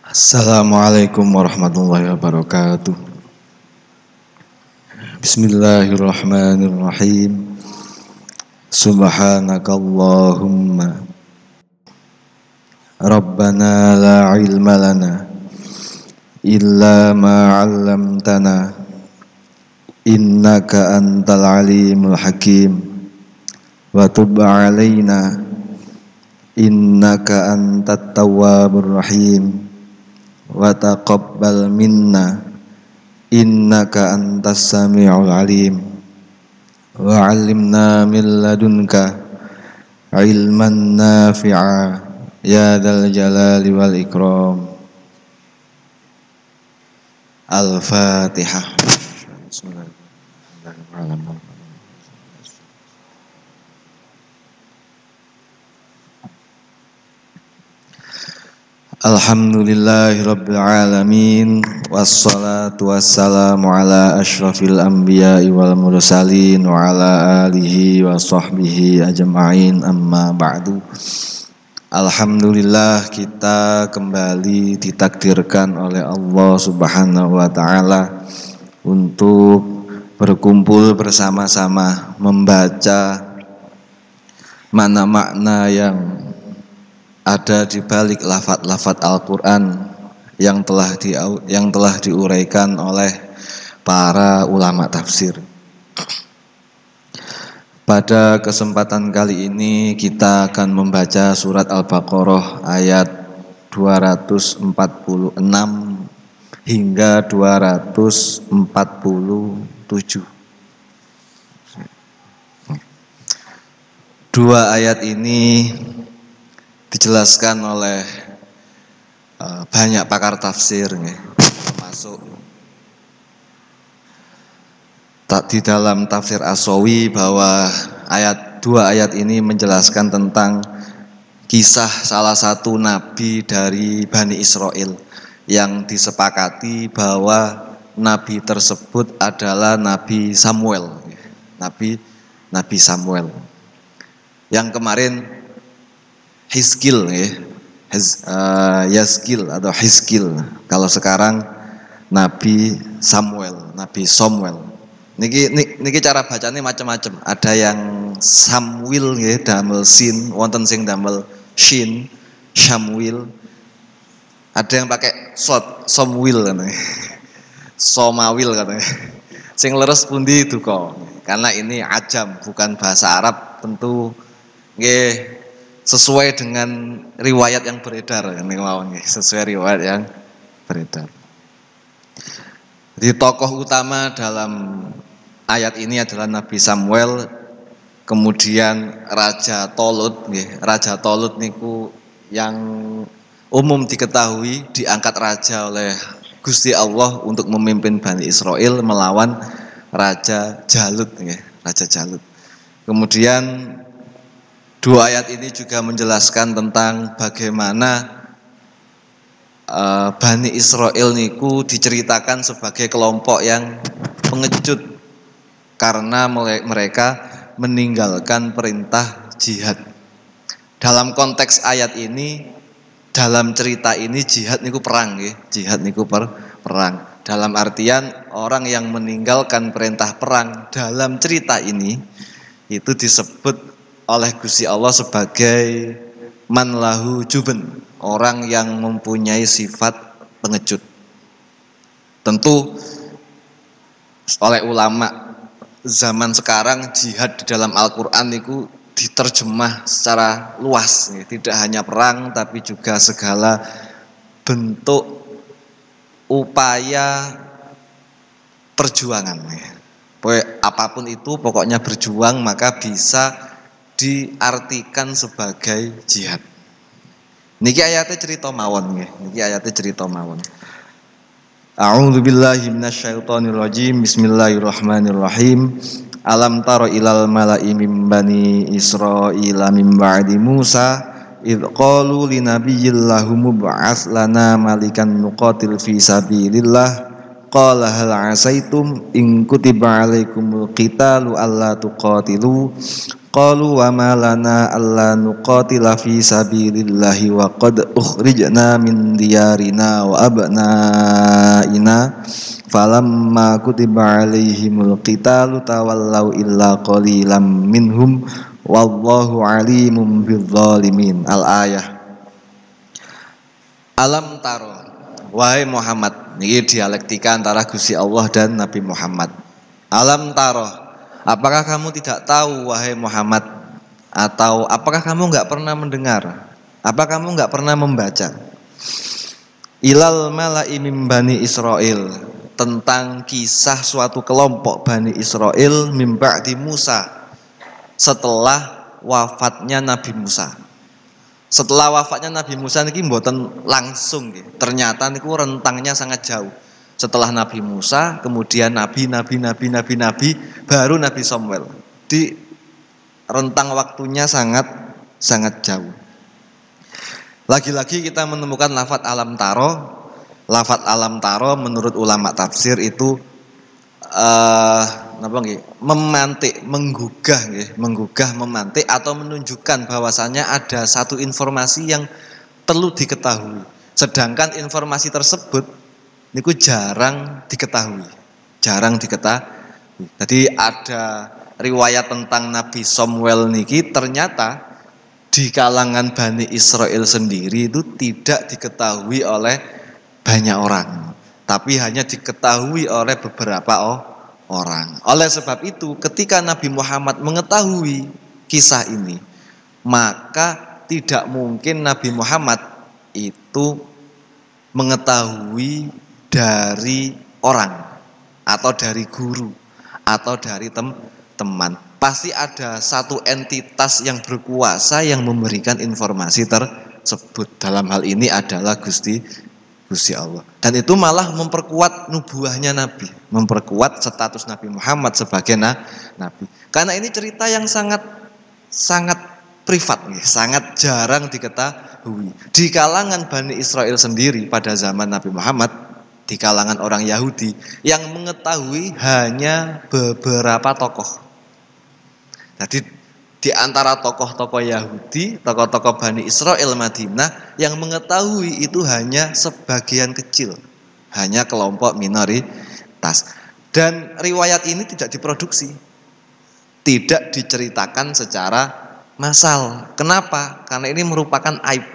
Assalamualaikum warahmatullahi wabarakatuh. Bismillahirrahmanirrahim. Subhanakallahumma Rabbana la ilma lana illa ma 'allamtana innaka antal alimul hakim wa tub 'alaina innaka antat tawwabur rahim wa taqabbal minna innaka antas sami'ul alim wa 'allimna min ladunka ilman nafi'a ya dzal jalali wal ikram. Al-Fatihah. Bismillahirrahmanirrahim. Alhamdulillahi rabbil alamin. Wassalatu wassalamu ala asyrafil anbiya'i wal mursalin wa ala alihi wa sahbihi ajma'in, amma ba'du. Alhamdulillah, kita kembali ditakdirkan oleh Allah Subhanahu wa ta'ala untuk berkumpul bersama-sama membaca makna-makna yang ada di balik lafaz-lafaz Al-Quran yang telah diuraikan oleh para ulama tafsir. Pada kesempatan kali ini kita akan membaca surat Al-Baqarah ayat 246 hingga 247. Dua ayat ini dijelaskan oleh banyak pakar tafsir, termasuk di dalam tafsir As-Sawi, bahwa dua ayat ini menjelaskan tentang kisah salah satu nabi dari Bani Israel yang disepakati bahwa nabi tersebut adalah Nabi Samuel. Nabi Samuel yang kemarin Hizkil, Yazkil atau Hizkil. Kalau sekarang Nabi Samuel. Niki cara bacanya macam-macam. Ada yang Samuel damel sin, wonten sing damel shin, Samuel. Ada yang pakai Somwil katanya. Somawil katanya. Sing leres pundi duka. Karena ini ajam, bukan bahasa Arab, tentu nggih sesuai dengan riwayat yang beredar, sesuai riwayat yang beredar. Jadi tokoh utama dalam ayat ini adalah Nabi Samuel, kemudian Raja Tolut. Raja Tolut niku yang umum diketahui diangkat raja oleh Gusti Allah untuk memimpin Bani Israel melawan Raja Jalut. Raja Jalut. Kemudian dua ayat ini juga menjelaskan tentang bagaimana Bani Israel niku diceritakan sebagai kelompok yang pengecut karena mereka meninggalkan perintah jihad. Dalam konteks ayat ini, dalam cerita ini jihad niku perang, jihad niku perang. Dalam artian orang yang meninggalkan perintah perang dalam cerita ini itu disebut oleh Gusti Allah sebagai man lahu juben, orang yang mempunyai sifat pengecut. Tentu oleh ulama zaman sekarang jihad di dalam Al-Quran itu diterjemah secara luas, tidak hanya perang tapi juga segala bentuk upaya perjuangan. Apapun itu pokoknya berjuang maka bisa diartikan sebagai jihad. Niki ayatnya cerita mawon. A'udzu billahi minasyaitonir rajim. Bismillahirrahmanirrahim. Alam tara ilal mala'i min bani Israila min ba'di Musa idh qalu linabiyyin lahum mub'ats lana malikan nuqatil fi sabilillah qala hal asaitum in kutiba alaikumul qitalu alla tuqatilu Qalu wa ma lana alla nuqatila fi sabilillahi wa qad ukhrijna min diyarina wa abnaina falamma kutiba alaihimul qitalu tawallaw illa qalilam minhum wallahu alimun bizzalimin. Al-ayah. Alam taro, wahai Muhammad, ini dialektika antara Gusti Allah dan Nabi Muhammad. Alam taro, apakah kamu tidak tahu wahai Muhammad, atau apakah kamu enggak pernah mendengar, apa kamu enggak pernah membaca ilal mala'i min Bani Israel, tentang kisah suatu kelompok Bani Israel min ba'di Musa, setelah wafatnya Nabi Musa. Setelah wafatnya Nabi Musa niki mboten langsung nggih. Ternyata niku rentangnya sangat jauh. Setelah Nabi Musa, kemudian nabi, baru Nabi Samuel. Di rentang waktunya sangat jauh. Lagi-lagi kita menemukan lafadz alam taro. Lafadz alam taro menurut ulama tafsir itu memantik, menggugah, memantik atau menunjukkan bahwasannya ada satu informasi yang perlu diketahui. Sedangkan informasi tersebut niku jarang diketahui. Jadi ada riwayat tentang Nabi Samuel niki ternyata di kalangan Bani Israel sendiri itu tidak diketahui oleh banyak orang, tapi hanya diketahui oleh beberapa orang. Oleh sebab itu, ketika Nabi Muhammad mengetahui kisah ini, maka tidak mungkin Nabi Muhammad itu mengetahui dari orang atau dari guru atau dari teman. Pasti ada satu entitas yang berkuasa yang memberikan informasi tersebut. Dalam hal ini adalah Gusti Allah. Dan itu malah memperkuat nubuahnya Nabi, memperkuat status Nabi Muhammad sebagai Nabi. Karena ini cerita yang sangat privat, sangat jarang diketahui. Di kalangan Bani Israel sendiri pada zaman Nabi Muhammad, di kalangan orang Yahudi, yang mengetahui hanya beberapa tokoh. Jadi di antara tokoh-tokoh Yahudi, tokoh-tokoh Bani Israel Madinah, yang mengetahui itu hanya sebagian kecil, hanya kelompok minoritas. Dan riwayat ini tidak diproduksi, tidak diceritakan secara massal. Kenapa? Karena ini merupakan aib,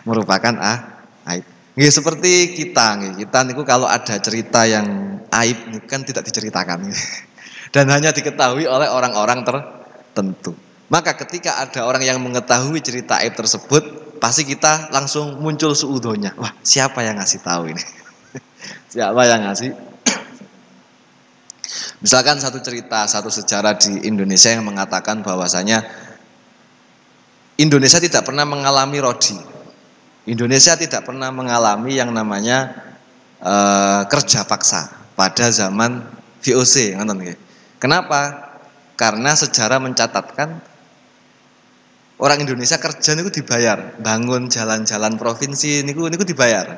merupakan aib. Nggih, seperti kita niku kalau ada cerita yang aib kan tidak diceritakan, dan hanya diketahui oleh orang-orang tertentu. Maka ketika ada orang yang mengetahui cerita aib tersebut, pasti kita langsung muncul suudonya. Wah, siapa yang ngasih tahu ini? Siapa yang ngasih? Misalkan satu cerita, satu sejarah di Indonesia yang mengatakan bahwasanya Indonesia tidak pernah mengalami rodi. Indonesia tidak pernah mengalami yang namanya kerja paksa pada zaman VOC. Kenapa? Karena sejarah mencatatkan orang Indonesia kerja niku dibayar, bangun jalan-jalan provinsi niku dibayar.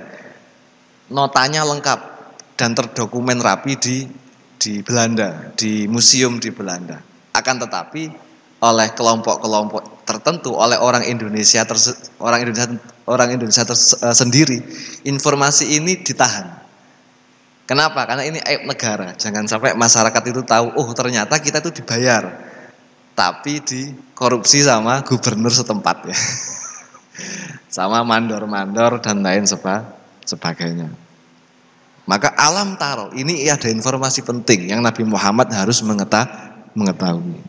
Notanya lengkap dan terdokumen rapi di Belanda, di museum di Belanda. Akan tetapi oleh kelompok-kelompok tertentu, oleh orang Indonesia sendiri, informasi ini ditahan. Kenapa? Karena ini aib negara. Jangan sampai masyarakat itu tahu, oh ternyata kita itu dibayar, tapi dikorupsi sama gubernur setempat ya, sama mandor-mandor dan lain sebagainya. Maka alam taro ini ada informasi penting yang Nabi Muhammad harus mengetahui.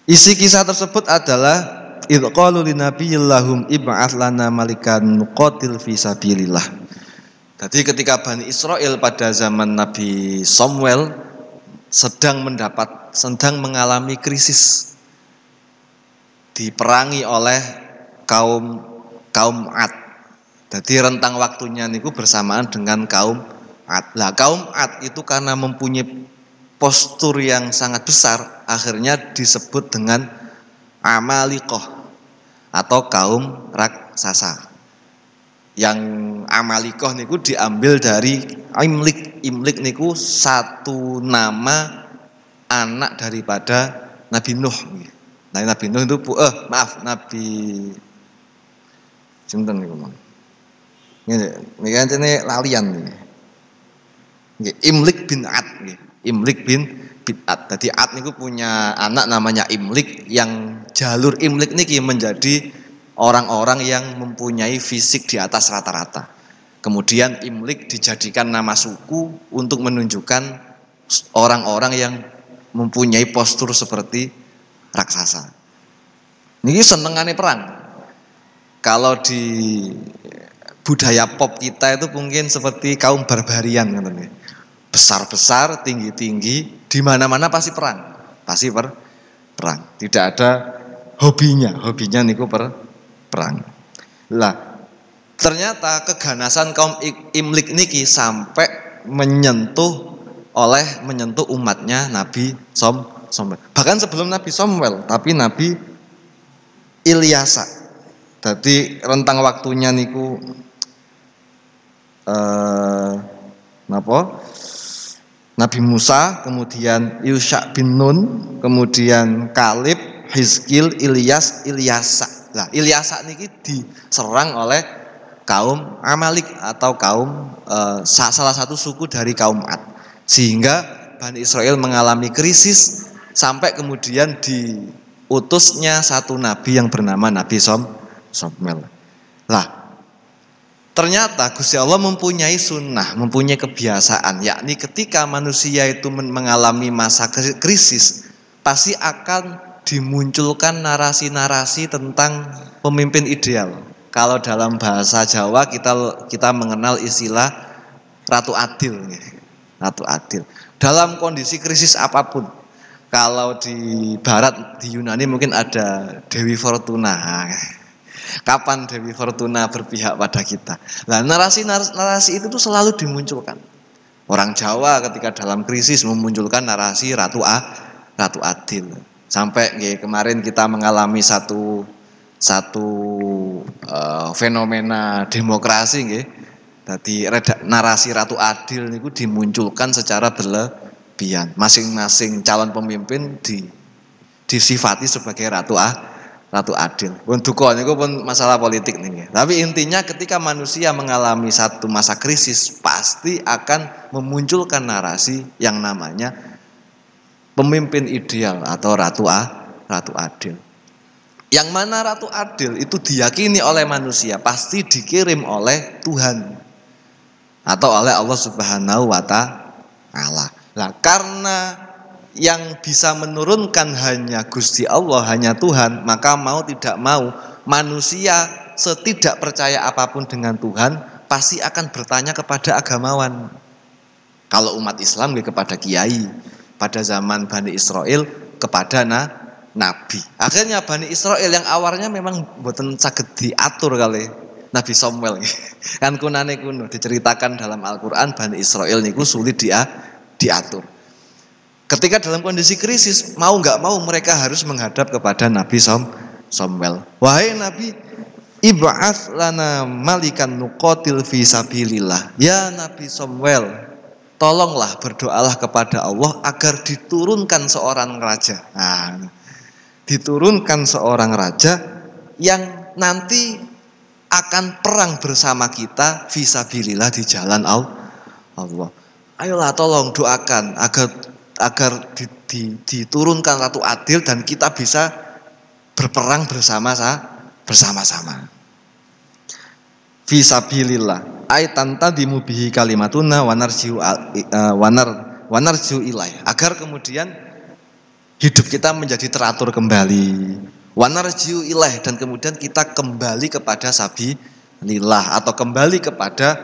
Isi kisah tersebut adalah idh qalu linabiyil lahum ib'ats lana malikan nuqatil fi sabilillah. Jadi ketika Bani Israel pada zaman Nabi Samuel sedang mengalami krisis, diperangi oleh kaum Ad. Jadi rentang waktunya niku bersamaan dengan kaum Ad. Lah kaum Ad itu karena mempunyai postur yang sangat besar, akhirnya disebut dengan Amalikoh atau kaum raksasa. Yang Amalikoh niku diambil dari Imlik. Imlik niku satu nama anak daripada Nabi Nuh. Nah, Nabi Nuh itu Nabi sinten niku Mang. Niki ancene lalian niki. Nggih, Imlik bin Ad nggih. Imlik bin Ad. Jadi Ad niku punya anak namanya Imlik, yang jalur Imlik niki menjadi orang-orang yang mempunyai fisik di atas rata-rata. Kemudian Imlik dijadikan nama suku untuk menunjukkan orang-orang yang mempunyai postur seperti raksasa. Niki senengane perang. Kalau di budaya pop kita itu mungkin seperti kaum barbarian, besar-besar, tinggi-tinggi, di mana-mana pasti perang, perang. Tidak ada hobinya niku perang. Lah, ternyata keganasan kaum Imlik niki sampai menyentuh umatnya Nabi Samuel. Bahkan sebelum Nabi Samuel, tapi Nabi Ilyasa. Jadi rentang waktunya niku Nabi Musa, kemudian Yusha bin Nun, kemudian Kalib, Hizkil, Ilyasa. Nah, Ilyasa niki diserang oleh kaum Amalik atau kaum salah satu suku dari kaum Ad, sehingga Bani Israel mengalami krisis sampai kemudian diutusnya satu nabi yang bernama Nabi Samuel. Lah, ternyata Gusti Allah mempunyai sunnah, mempunyai kebiasaan, yakni ketika manusia itu mengalami masa krisis, pasti akan dimunculkan narasi-narasi tentang pemimpin ideal. Kalau dalam bahasa Jawa kita mengenal istilah Ratu Adil. Ratu Adil. Dalam kondisi krisis apapun. Kalau di Barat, di Yunani mungkin ada Dewi Fortuna. Kapan Dewi Fortuna berpihak pada kita? Nah, narasi itu tuh selalu dimunculkan. Orang Jawa ketika dalam krisis memunculkan narasi Ratu Adil. Sampai kemarin kita mengalami satu fenomena demokrasi nggih. Dadi narasi Ratu Adil niku dimunculkan secara berlebihan. Masing-masing calon pemimpin disifati sebagai Ratu Adil. Pun duka niku pun masalah politik nih. Tapi intinya ketika manusia mengalami satu masa krisis, pasti akan memunculkan narasi yang namanya pemimpin ideal atau Ratu Adil. Yang mana Ratu Adil itu diyakini oleh manusia pasti dikirim oleh Tuhan atau oleh Allah Subhanahu wa Ta'ala. Nah, karena yang bisa menurunkan hanya Gusti Allah, hanya Tuhan, maka mau tidak mau manusia setidak percaya apapun dengan Tuhan pasti akan bertanya kepada agamawan. Kalau umat Islam kepada kiai, pada zaman Bani Israel kepada nabi. Akhirnya Bani Israel yang awalnya memang mboten saged diatur kali Nabi Samuel. Kan kunane kuno diceritakan dalam Al-Qur'an Bani Israel niku sulit diatur. Ketika dalam kondisi krisis, mau nggak mau mereka harus menghadap kepada Nabi Samuel. Wahai Nabi, ib'ats lana malikan nuqatil fi sabilillah. Ya Nabi Samuel, tolonglah berdoalah kepada Allah agar diturunkan seorang raja. Nah, diturunkan seorang raja yang nanti akan perang bersama kita fi sabilillah, di jalan Allah. Ayolah tolong doakan agar diturunkan Ratu Adil dan kita bisa berperang bersama-sama. Fi sabilillah ay tantadimu bihi kalimatuna wa narjiu ilai, agar kemudian hidup kita menjadi teratur kembali. Wa narjiu ilai, dan kemudian kita kembali kepada sabilillah atau kembali kepada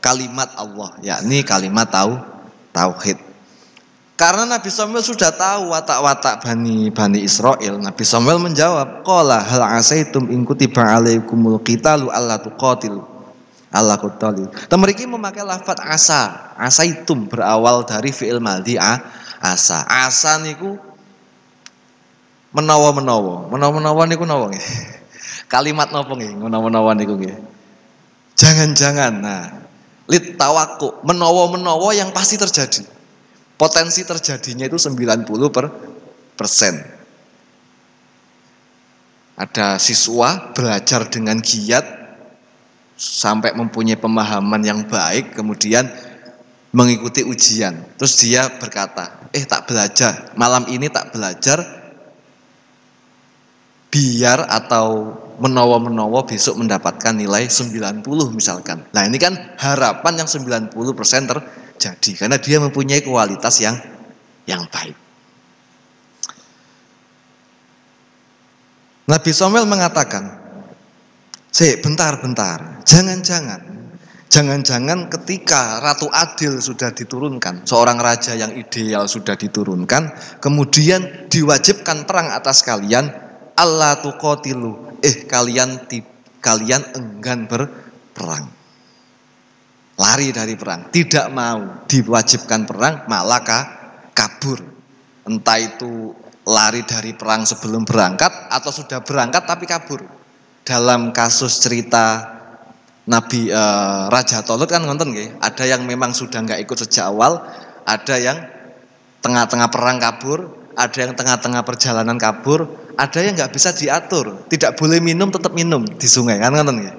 kalimat Allah, yakni kalimat tauhid. Karena Nabi Samuel sudah tahu watak-watak Bani Israel, Nabi Samuel menjawab, qala hal asaitum in kutiba alaikumul qitalu alla tuqatilu alla qatalu. Mriki memakai lafaz asaitum berawal dari fi'il madhi asa. Asa niku menawa niku napa nggih? Kalimat napa nggih menawa niku nggih? Jangan-jangan. Nah, lit tawakku, menawa yang pasti terjadi. Potensi terjadinya itu 90%. Ada siswa belajar dengan giat sampai mempunyai pemahaman yang baik, kemudian mengikuti ujian. Terus dia berkata, tak belajar, malam ini tak belajar, biar atau menowo-menowo besok mendapatkan nilai 90 misalkan. Nah ini kan harapan yang 90% terjadi, karena dia mempunyai kualitas yang baik. Nabi Samuel mengatakan, bentar, jangan-jangan ketika Ratu Adil sudah diturunkan, seorang raja yang ideal sudah diturunkan, kemudian diwajibkan perang atas kalian, Allah tuqatilu, kalian enggan berperang, lari dari perang, tidak mau diwajibkan perang, malah kabur. Entah itu lari dari perang sebelum berangkat atau sudah berangkat tapi kabur. Dalam kasus cerita Nabi Raja Tolut kan ngonten nggih, ada yang memang sudah nggak ikut sejak awal, ada yang tengah-tengah perang kabur, ada yang tengah-tengah perjalanan kabur, ada yang nggak bisa diatur, tidak boleh minum tetap minum di sungai kan ngonten nggih.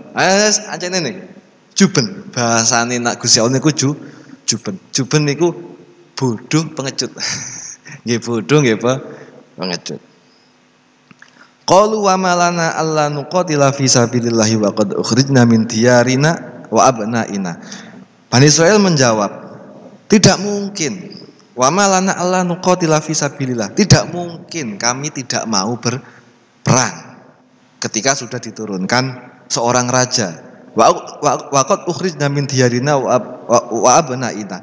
Ancen ini juben bahasane nak Gusti Allah niku juben niku bodoh pengecut. Nggih bodoh nggih pengecut. Qalu wa malana alla nuqatila fi sabilillahi wa qad ukhrijna min diyarina wa abnaina. Bani Israil menjawab, tidak mungkin. Wa malana alla nuqatila fi sabilillah. Tidak mungkin kami tidak mau berperang ketika sudah diturunkan seorang raja. Wa qad ukhrijna min diyarina wa abnaina.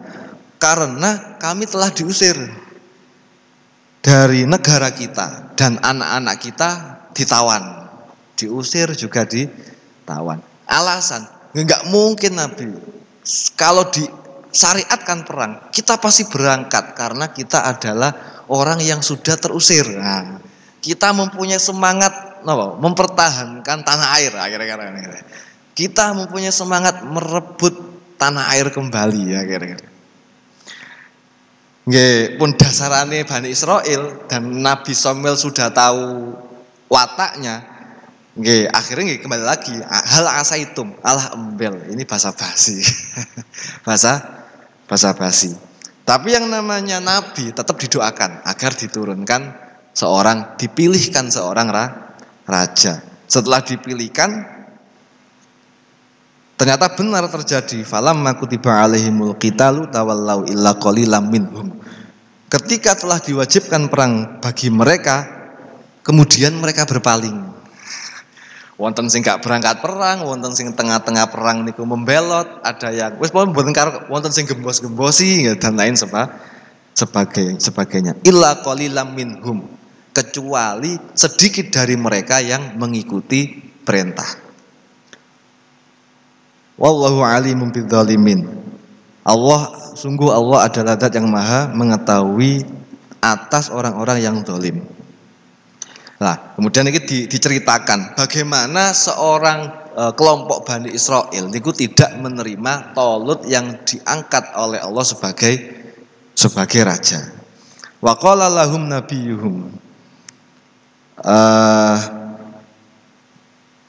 Karena kami telah diusir dari negara kita dan anak-anak kita ditawan, diusir juga ditawan. Alasan, enggak mungkin Nabi. Kalau disyariatkan perang, kita pasti berangkat karena kita adalah orang yang sudah terusir. Nah, kita mempunyai semangat mempertahankan tanah air. Kira-kira. Kita mempunyai semangat merebut tanah air kembali ya kira-kira. Nggih, pun dasarane Bani Israil dan Nabi Samuel sudah tahu wataknya. Nggih, akhirnya nggih kembali lagi hal asaitum, alah embel. Ini bahasa basi. bahasa basi. Tapi yang namanya nabi tetap didoakan agar dipilihkan seorang raja. Setelah dipilihkan ternyata benar terjadi. Falamma kutiba alaihimul qitalu tawallau illa qalilam minhum. Ketika telah diwajibkan perang bagi mereka, kemudian mereka berpaling. Wonten sing gak berangkat perang, wonten sing tengah-tengah perang niku membelot, ada yang wis mboten karo wonten sing gembos-gembosi dan lain sebagainya. Illa qalilam minhum, kecuali sedikit dari mereka yang mengikuti perintah. Wallahu alimun bidzalimin. Sungguh Allah adalah zat yang maha mengetahui atas orang-orang yang zalim. Nah, kemudian ini diceritakan bagaimana seorang kelompok Bani Israil niku tidak menerima Tolut yang diangkat oleh Allah sebagai raja. Wa qala lahum nabiyuhum.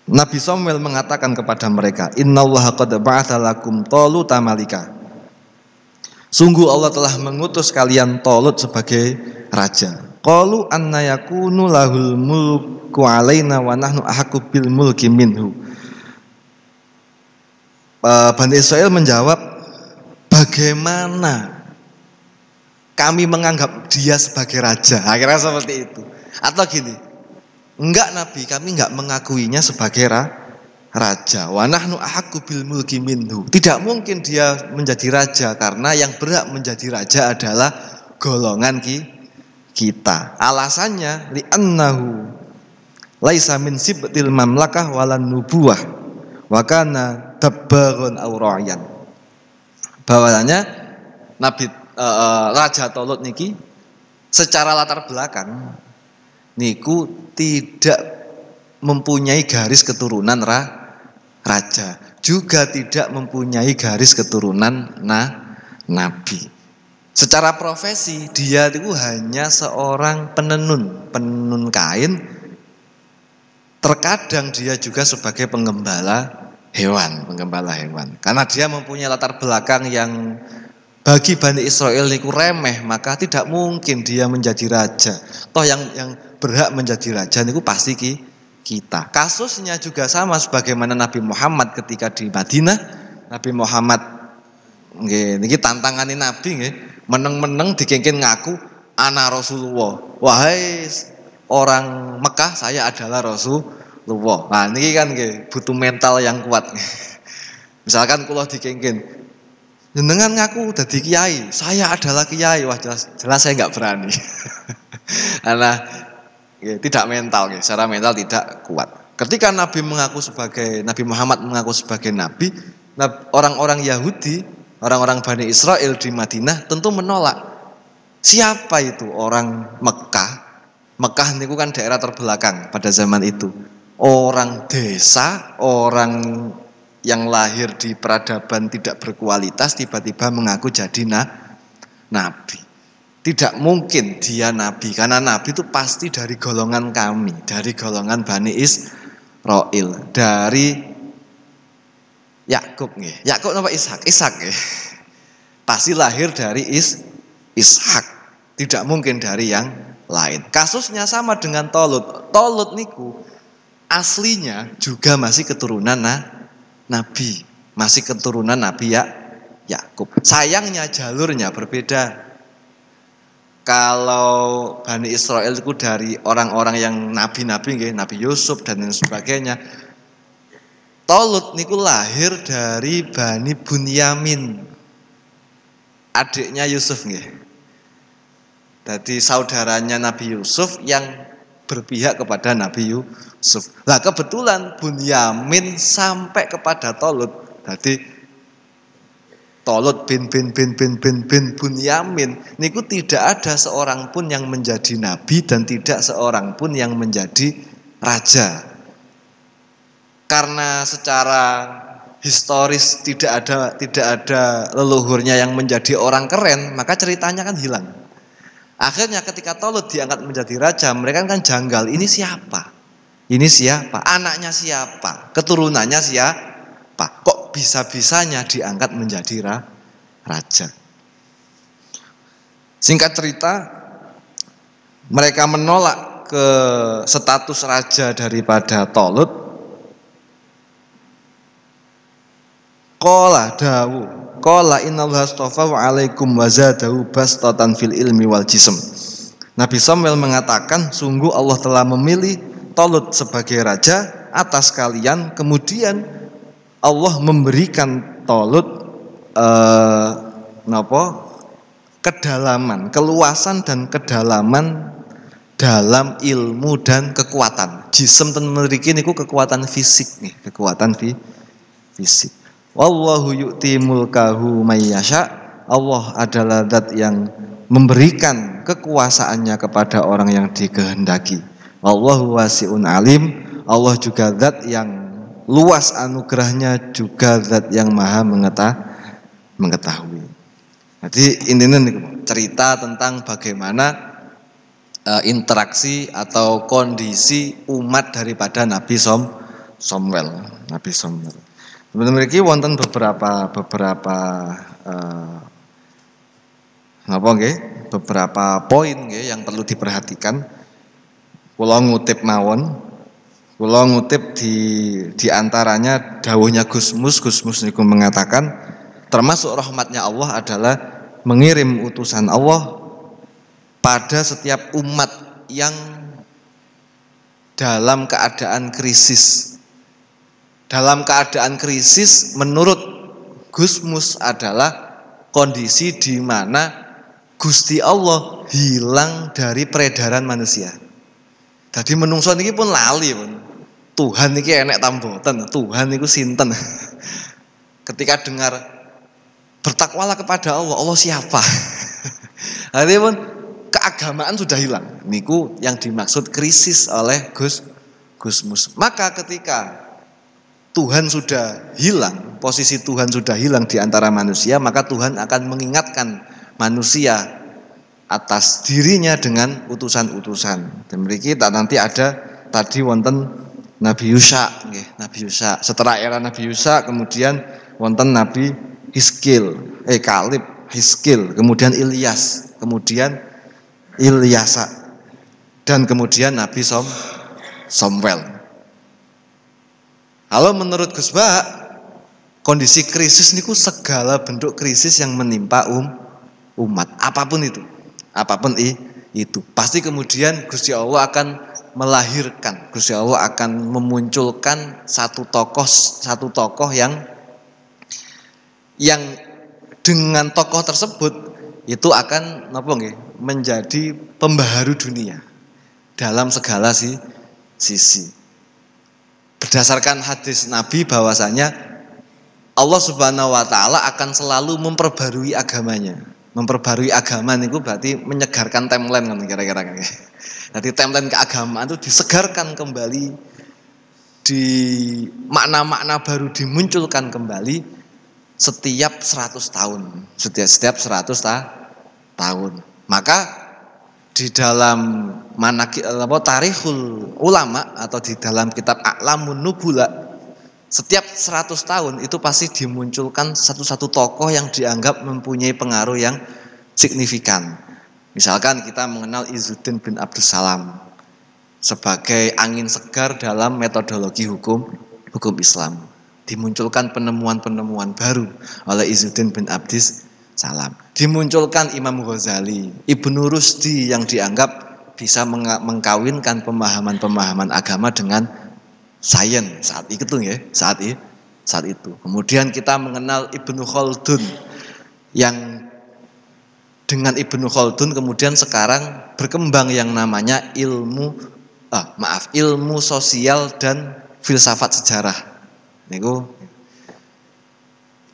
Nabi Samuel mengatakan kepada mereka, innallaha qad ba'atha lakum Taluta malika. Sungguh Allah telah mengutus kalian Tolut sebagai raja. Qalu anna yakunu lahul mulku alaina wa nahnu ahaqqu bil mulki minhu. Bani Israil menjawab, bagaimana kami menganggap dia sebagai raja? Akhirnya seperti itu. Atau gini, enggak Nabi, kami enggak mengakuinya sebagai raja. Wa nahnu ahaqqu bil mulki minhu. Tidak mungkin dia menjadi raja karena yang berhak menjadi raja adalah golongan kita. Alasannya li'annahu laisa min sibtil mamlakah walan nubuwah wa kana dabbarun aw ra'yan. Bahwasanya Nabi Raja Tolut niki secara latar belakang niku tidak mempunyai garis keturunan raja, juga tidak mempunyai garis keturunan nabi. Secara profesi dia itu hanya seorang penenun kain. Terkadang dia juga sebagai penggembala hewan. Karena dia mempunyai latar belakang yang bagi Bani Israel niku remeh, maka tidak mungkin dia menjadi raja. Toh yang berhak menjadi raja niku pasti kita. Kasusnya juga sama sebagaimana Nabi Muhammad ketika di Madinah. Nabi Muhammad nggih niki tantangannya Nabi nggih, meneng-meneng dikengken ngaku ana Rasulullah. Wahai orang Mekah, saya adalah Rasulullah. Nah, niki kan nggih butuh mental yang kuat. Misalkan kula dikengken, jenengan ngaku dadi kiai, saya adalah kiai. Wah, jelas saya nggak berani. Karena tidak mental, secara mental tidak kuat. Ketika Nabi Muhammad mengaku sebagai nabi, orang-orang Yahudi, orang-orang Bani Israel di Madinah tentu menolak. Siapa itu orang Mekah? Mekah niku kan daerah terbelakang pada zaman itu. Orang desa, orang yang lahir di peradaban tidak berkualitas tiba-tiba mengaku jadi nabi. Tidak mungkin dia nabi, karena nabi itu pasti dari golongan kami, dari golongan Bani Israil, dari Yakub nggih. Yakub napa Ishak? Ishak nggih. Pasti lahir dari Ishak. Tidak mungkin dari yang lain. Kasusnya sama dengan Tolut. Tolut niku aslinya juga masih keturunan nabi, masih keturunan Nabi Yakub. Sayangnya jalurnya berbeda. Kalau Bani Israel itu dari orang-orang yang nabi-nabi nggih, Nabi Yusuf dan lain sebagainya. Tolut niku lahir dari Bani Bunyamin, adiknya Yusuf nggih. Jadi saudaranya Nabi Yusuf yang berpihak kepada Nabi Yusuf. Nah, kebetulan Bunyamin sampai kepada Tolut. Jadi Tolut bin Bunyamin niku tidak ada seorang pun yang menjadi nabi dan tidak seorang pun yang menjadi raja. Karena secara historis tidak ada leluhurnya yang menjadi orang keren, maka ceritanya kan hilang. Akhirnya ketika Tolut diangkat menjadi raja, mereka kan janggal, ini siapa? Ini siapa? Anaknya siapa? Keturunannya siapa? Kok bisa-bisanya diangkat menjadi raja? Singkat cerita, mereka menolak ke status raja daripada Tolut. Qala innallaha astafahu alaikum wa zadahu bastatan fil ilmi wal jism. Nabi Samuel mengatakan, sungguh Allah telah memilih Tolut sebagai raja atas kalian, kemudian Allah memberikan Tolut kedalaman, keluasan dan kedalaman dalam ilmu dan kekuatan. Jism ten mriki niku kekuatan fisik nih, kekuatan fisik. Wallahu yu'ti mulkahu may yasha. Allah adalah zat yang memberikan kekuasaannya kepada orang yang dikehendaki. Wallahu wasi'un alim. Allah juga zat yang luas anugerahnya, juga zat yang maha mengetahui. Jadi intinya cerita tentang bagaimana interaksi atau kondisi umat daripada Nabi Samuel. Sebenarnya ini wonten beberapa beberapa poin yang perlu diperhatikan. Kula ngutip mawon. Kula ngutip di antaranya dawuhnya Gusmus niku mengatakan, termasuk rahmatnya Allah adalah mengirim utusan Allah pada setiap umat yang dalam keadaan krisis. Dalam keadaan krisis menurut Gusmus adalah kondisi di mana Gusti Allah hilang dari peredaran manusia. Jadi menungso niki pun lali pun. Tuhan niki enek tamboten, Tuhan niku sinten. Ketika dengar bertakwalah kepada Allah, Allah siapa? Artinya pun keagamaan sudah hilang. Niku yang dimaksud krisis oleh Gusmus. Maka ketika Tuhan sudah hilang, posisi Tuhan sudah hilang di antara manusia, maka Tuhan akan mengingatkan manusia atas dirinya dengan utusan-utusan. Dan mriki nanti ada tadi wonten Nabi Yusha, Nabi Yusha. Setelah era Nabi Yusha kemudian wonten Nabi Kalib, Hiskil, kemudian Ilyas, kemudian Ilyasa, dan kemudian Nabi Samuel. Kalau menurut Gus Ba, kondisi krisis niku segala bentuk krisis yang menimpa umat, apapun itu pasti kemudian Gusti Allah akan melahirkan, Gusti Allah akan memunculkan satu tokoh yang dengan tokoh tersebut itu akan menjadi pembaharu dunia dalam segala sisi. Berdasarkan hadis Nabi bahwasanya Allah Subhanahu wa taala akan selalu memperbarui agamanya. Memperbarui agama itu berarti menyegarkan timeline kan kira-kira. Jadi timeline keagamaan itu disegarkan kembali, di makna-makna baru dimunculkan kembali setiap 100 tahun. Setiap 100 tahun. Maka di dalam tarikhul ulama atau di dalam kitab A'lamun Nubula, setiap 100 tahun itu pasti dimunculkan satu-satu tokoh yang dianggap mempunyai pengaruh yang signifikan. Misalkan kita mengenal Izzuddin bin Abdussalam sebagai angin segar dalam metodologi hukum Islam. Dimunculkan penemuan-penemuan baru oleh Izzuddin bin Abdussalam. Dimunculkan Imam Ghazali, Ibnu Rusdi yang dianggap bisa mengkawinkan pemahaman-pemahaman agama dengan sains saat itu. Kemudian kita mengenal Ibnu Khaldun yang dengan Ibnu Khaldun kemudian sekarang berkembang yang namanya ilmu sosial dan filsafat sejarah. Niku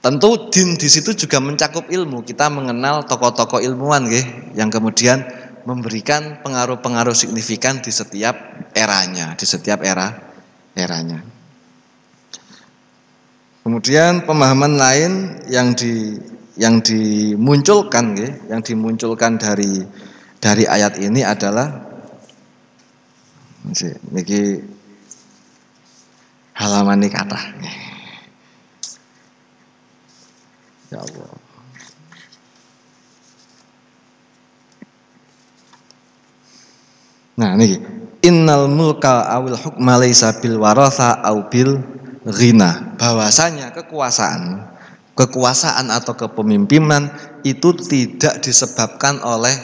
tentu di situ juga mencakup ilmu. Kita mengenal tokoh-tokoh ilmuwan yang kemudian memberikan pengaruh-pengaruh signifikan di setiap eranya, eranya. Kemudian pemahaman lain yang dimunculkan dari ayat ini adalah niki halaman ini kata. Ya Allah. Nah, niki innal mulka awil hukma laisa bil waratha au bil ghina. Bahwasanya kekuasaan atau kepemimpinan itu tidak disebabkan oleh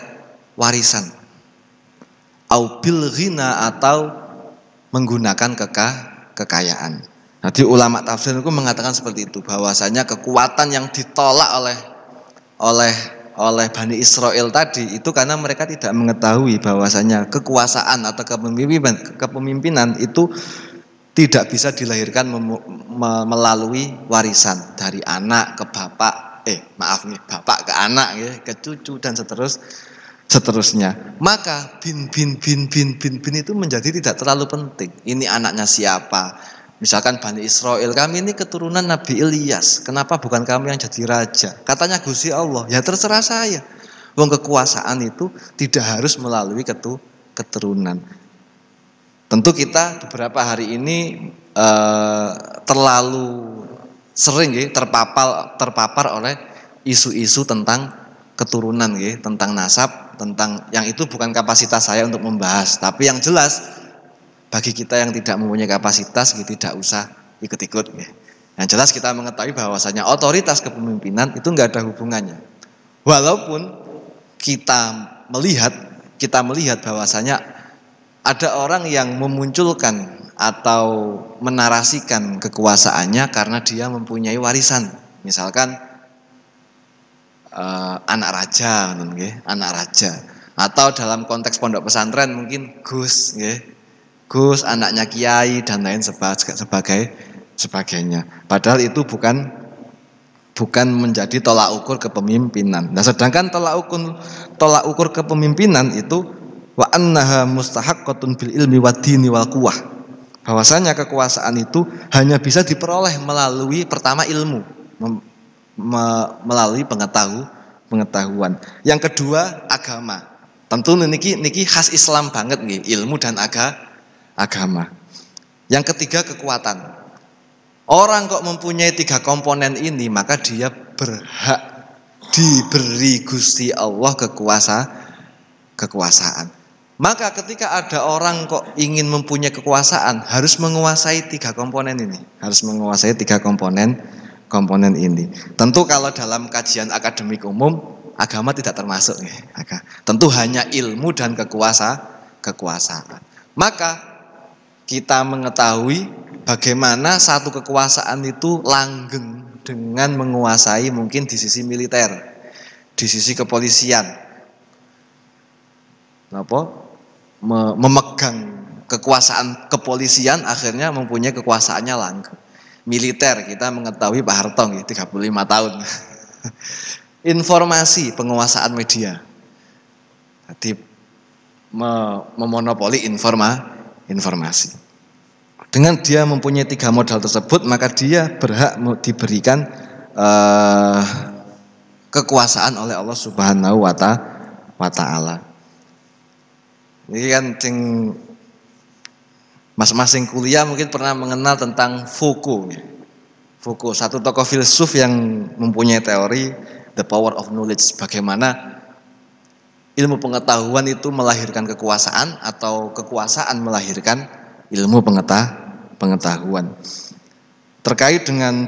warisan. Au bil ghina atau menggunakan kekayaan. Jadi ulama tafsir itu mengatakan seperti itu, bahwasanya kekuatan yang ditolak oleh Bani Israel tadi itu karena mereka tidak mengetahui bahwasanya kekuasaan atau kepemimpinan itu tidak bisa dilahirkan melalui warisan dari anak ke bapak, bapak ke anak ke cucu dan seterusnya. Maka bin itu menjadi tidak terlalu penting. Ini anaknya siapa? Misalkan Bani Israel, kami ini keturunan Nabi Ilyas, kenapa bukan kami yang jadi raja? Katanya Gusti Allah, ya terserah saya. Wong kekuasaan itu tidak harus melalui keturunan. Tentu kita beberapa hari ini terlalu sering terpapar oleh isu-isu tentang keturunan, tentang nasab, tentang yang itu bukan kapasitas saya untuk membahas. Tapi yang jelas bagi kita yang tidak mempunyai kapasitas tidak usah ikut-ikut. Yang jelas kita mengetahui bahwasanya otoritas kepemimpinan itu enggak ada hubungannya. Walaupun kita melihat bahwasanya ada orang yang memunculkan atau menarasikan kekuasaannya karena dia mempunyai warisan. Misalkan anak raja, atau dalam konteks pondok pesantren mungkin Gus, anaknya kiai dan lain sebagainya. Padahal itu bukan menjadi tolak ukur kepemimpinan. Nah, sedangkan tolak ukur kepemimpinan itu wa annaha mustahaqqatun bil ilmi wad dini wal quwwah. Bahwasanya kekuasaan itu hanya bisa diperoleh melalui pertama ilmu, melalui pengetahuan. Yang kedua, agama. Tentu niki khas Islam banget nih, ilmu dan agama. Yang ketiga, kekuatan. Orang kok mempunyai 3 komponen ini, maka dia berhak diberi Gusti Allah kekuasaan. Maka ketika ada orang kok ingin mempunyai kekuasaan, harus menguasai 3 komponen ini. Harus menguasai 3 komponen ini. Tentu kalau dalam kajian akademik umum, agama tidak termasuk. Tentu hanya ilmu dan kekuasaan. Maka kita mengetahui bagaimana satu kekuasaan itu langgeng dengan menguasai mungkin di sisi militer, di sisi kepolisian. Memegang kekuasaan kepolisian akhirnya mempunyai kekuasaannya langgeng. Militer kita mengetahui Pak Harto 35 tahun. Informasi, penguasaan media. Jadi memonopoli informasi. Dengan dia mempunyai 3 modal tersebut, maka dia berhak diberikan kekuasaan oleh Allah Subhanahu wa Ta'ala. Ini kan masing-masing kuliah mungkin pernah mengenal tentang Foucault. Foucault, satu tokoh filsuf yang mempunyai teori the power of knowledge, bagaimana ilmu pengetahuan itu melahirkan kekuasaan atau kekuasaan melahirkan ilmu pengetahuan. Terkait dengan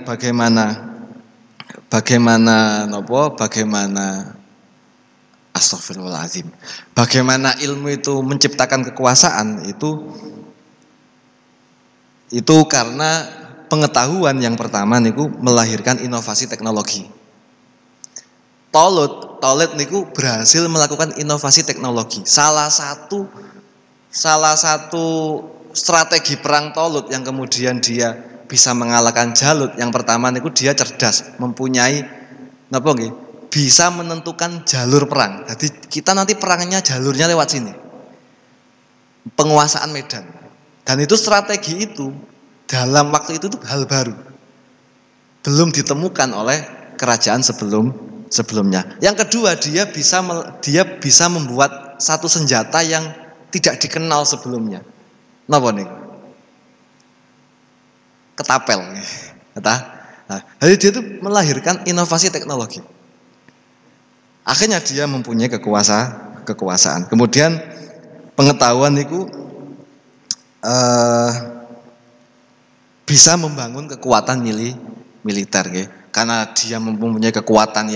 astagfirullahaladzim, bagaimana ilmu itu menciptakan kekuasaan itu karena pengetahuan yang pertama niku melahirkan inovasi teknologi. Tolet niku berhasil melakukan inovasi teknologi. Salah satu strategi perang Tolut yang kemudian dia bisa mengalahkan Jalut, yang pertama niku dia cerdas, mempunyai bisa menentukan jalur perang. Jadi kita nanti perangnya jalurnya lewat sini. Penguasaan medan. Dan itu strategi itu dalam waktu itu hal baru. Belum ditemukan oleh kerajaan sebelumnya. Yang kedua, dia bisa membuat satu senjata yang tidak dikenal sebelumnya. Napa nih? Ketapel. Jadi dia itu melahirkan inovasi teknologi. Akhirnya dia mempunyai kekuasaan. Kemudian pengetahuan itu bisa membangun kekuatan militer, karena dia mempunyai kekuatan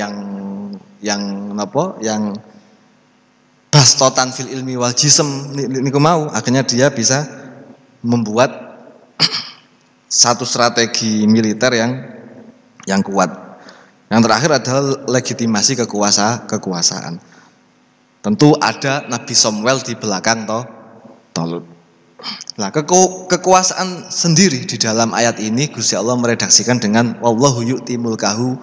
yang bastotan fil ilmi wal jism niku mau, akhirnya dia bisa membuat satu strategi militer yang kuat. Yang terakhir adalah legitimasi kekuasaan. Tentu ada Nabi Samuel di belakang Tolut. Nah, kekuasaan sendiri di dalam ayat ini Gusti Allah meredaksikan dengan wallahu yu'ti mulkahu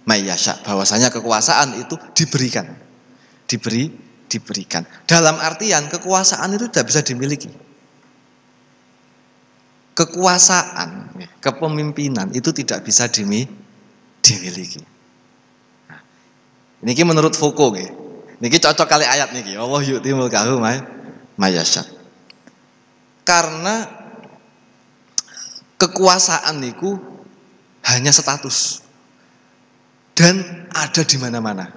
may yasha, bahwasanya kekuasaan itu diberikan. Dalam artian kekuasaan itu tidak bisa dimiliki. Kekuasaan, kepemimpinan itu tidak bisa dimiliki. Niki menurut Foucault nggih. Niki cocok kali ayat niki. Allah yu'ti mulkahu may yasha. Karena kekuasaan niku hanya status dan ada di mana-mana.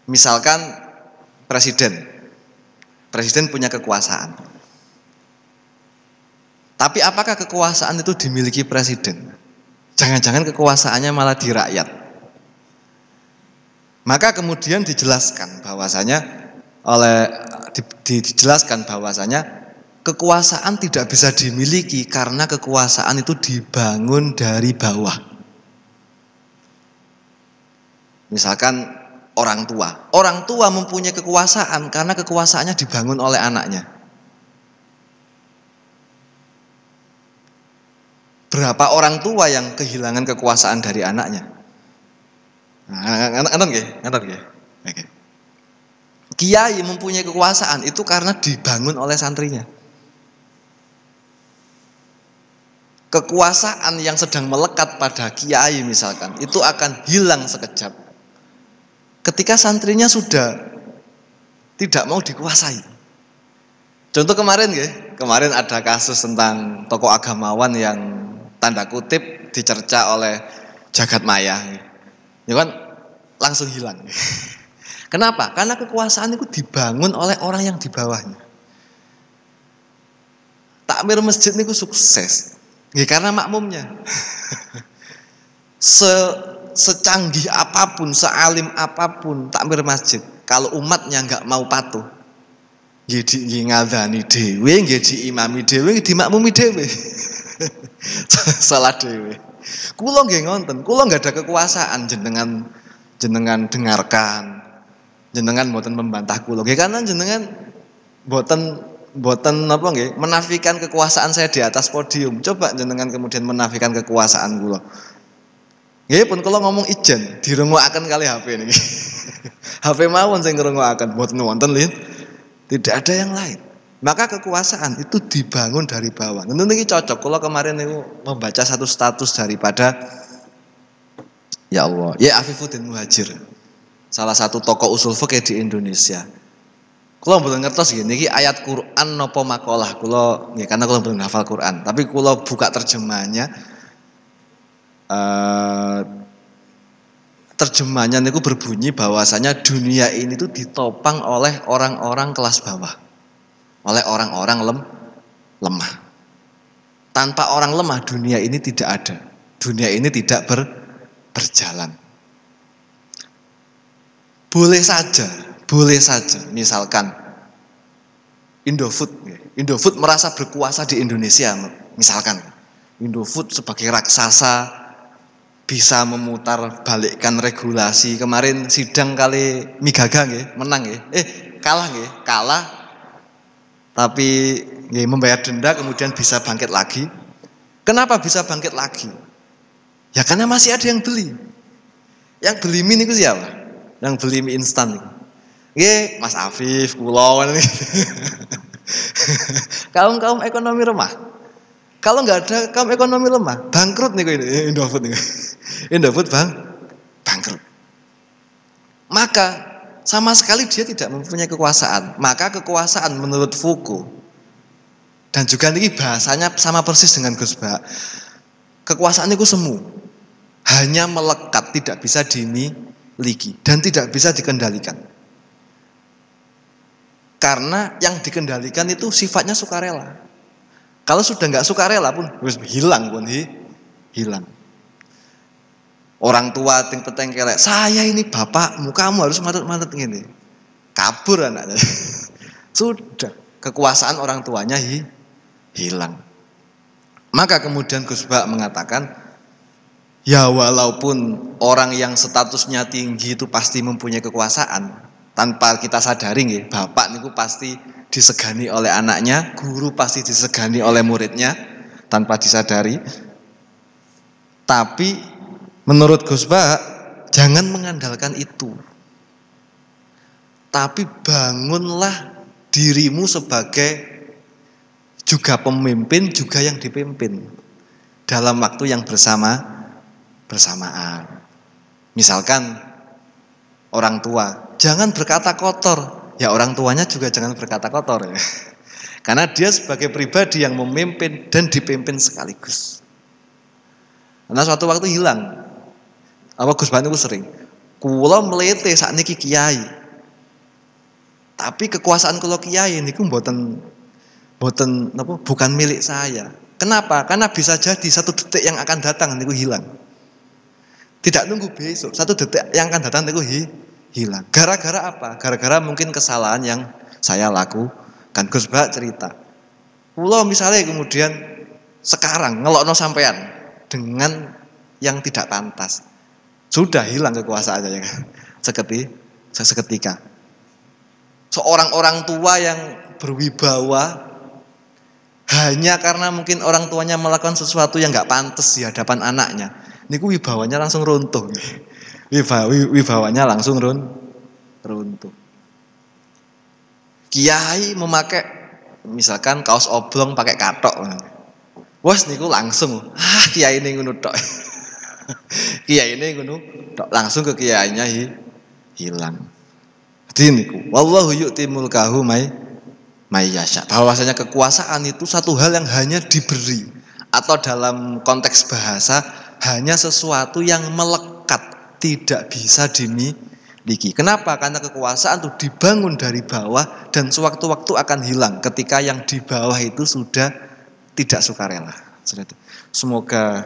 Misalkan presiden punya kekuasaan. Tapi apakah kekuasaan itu dimiliki presiden? Jangan-jangan kekuasaannya malah di rakyat. Maka kemudian dijelaskan bahwasanya kekuasaan tidak bisa dimiliki karena kekuasaan itu dibangun dari bawah. Misalkan orang tua mempunyai kekuasaan karena kekuasaannya dibangun oleh anaknya. Berapa orang tua yang kehilangan kekuasaan dari anaknya? Nonton nggih. Oke. Kiai mempunyai kekuasaan itu karena dibangun oleh santrinya. Kekuasaan yang sedang melekat pada kiai misalkan itu akan hilang sekejap ketika santrinya sudah tidak mau dikuasai. Contoh kemarin ada kasus tentang tokoh agamawan yang tanda kutip dicerca oleh jagat maya. Ya kan langsung hilang. Kenapa? Karena kekuasaan itu dibangun oleh orang yang di bawahnya. Takmir masjid niku sukses. Ya karena makmumnya. Secanggih apapun, sealim apapun takmir masjid, kalau umatnya nggak mau patuh, nggih ngadani dhewe, nggih diimami dhewe, dimakmumi dhewe. Salah dhewe. Kula nggih ngoten, kula nggak ada kekuasaan jenengan dengarkan. Jenengan mboten membantah kula. Nggih karena jenengan mboten napa nggih menafikan kekuasaan saya di atas podium. Coba jenengan kemudian menafikan kekuasaan kula. Nggih pun kula ngomong ijen dirungokaken kali HP niki. HP mawon sing ngrungokaken mboten wonten lho. Tidak ada yang lain. Maka kekuasaan itu dibangun dari bawah. Tentu niki cocok. Kula kemarin niku membaca satu status daripada ya Allah, ya Afifuddin Muhajir. Salah satu tokoh usul fikih di Indonesia. Kula mboten ngertos nggih niki ayat Quran napa makalah. Kula nggih karena kula mboten hafal Quran, tapi kula buka terjemahannya. Terjemahannya niku berbunyi bahwasanya dunia ini tuh ditopang oleh orang-orang kelas bawah. Oleh orang-orang lemah. Tanpa orang lemah dunia ini tidak ada. Dunia ini tidak berjalan. Boleh saja misalkan Indofood merasa berkuasa di Indonesia misalkan. Indofood sebagai raksasa bisa memutar balikkan regulasi. Kemarin sidang kali Migaga menang kalah tapi membayar denda kemudian bisa bangkit lagi. Kenapa bisa bangkit lagi? Ya karena masih ada yang beli. Yang beli mie itu siapa? Yang beli mie instan itu. Mas Afif, kula kaum ekonomi lemah. Kalau nggak ada kaum ekonomi lemah, bangkrut nih Indofood nih. Indofood bangkrut. Maka sama sekali dia tidak mempunyai kekuasaan. Maka kekuasaan menurut Foucault dan juga ini bahasanya sama persis dengan Gus Bah. Kekuasaan itu semu, hanya melekat, tidak bisa dimiliki dan tidak bisa dikendalikan. Karena yang dikendalikan itu sifatnya sukarela. Kalau sudah nggak sukarela pun hilang. Orang tua ting-peteng kelek, saya ini bapakmu, kamu harus manut-manut gini. Kabur anaknya. Sudah, kekuasaan orang tuanya hilang. Maka kemudian Gus Bah mengatakan, ya walaupun orang yang statusnya tinggi itu pasti mempunyai kekuasaan, tanpa kita sadari bapak niku pasti disegani oleh anaknya, guru pasti disegani oleh muridnya tanpa disadari. Tapi menurut Gus Bah jangan mengandalkan itu. Tapi bangunlah dirimu sebagai juga pemimpin, juga yang dipimpin dalam waktu yang bersamaan. Misalkan orang tua, jangan berkata kotor. Ya orang tuanya juga jangan berkata kotor ya. Karena dia sebagai pribadi yang memimpin dan dipimpin sekaligus. Karena suatu waktu hilang. Gus Bah itu sering. Kula mlete sakniki kiai. Tapi kekuasaan kula kiai niku bukan milik saya. Kenapa? Karena bisa jadi satu detik yang akan datang niku hilang. Tidak nunggu besok, satu detik yang akan datang niku hilang. Gara-gara apa? Gara-gara mungkin kesalahan yang saya lakukan. Gus Bah cerita. Kula misalnya kemudian sekarang ngelokno sampean dengan yang tidak pantas. Sudah hilang kekuasaannya seketika. Seorang orang tua yang berwibawa hanya karena mungkin orang tuanya melakukan sesuatu yang enggak pantas di hadapan anaknya. Niku wibawanya langsung runtuh. Wibawanya langsung runtuh. Kiai memakai misalkan kaos oblong pakai katok. Wes niku langsung kiai ini ngono tok. Kiai ini ngono tok langsung ke kiainya hilang. Diniku wallahu yu'ti mulkahu may yasha. Bahwasanya kekuasaan itu satu hal yang hanya diberi, atau dalam konteks bahasa hanya sesuatu yang melekat, tidak bisa dimiliki. Kenapa? Karena kekuasaan itu dibangun dari bawah dan sewaktu-waktu akan hilang ketika yang di bawah itu sudah tidak sukarela. Semoga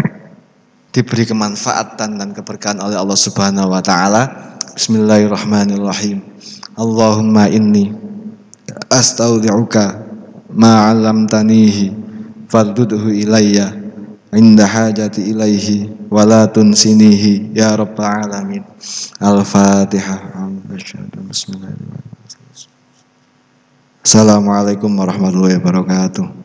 diberi kemanfaatan dan keberkahan oleh Allah Subhanahu wa taala. Bismillahirrahmanirrahim. Allahumma inni astaudi'uka ma 'allamtanihi fardudhu ilayya inda hajati ilaihi wa la tunsinihi ya rabbal alamin. Al-Fatihah. Bismillahirrahmanirrahim. Assalamualaikum warahmatullahi wabarakatuh.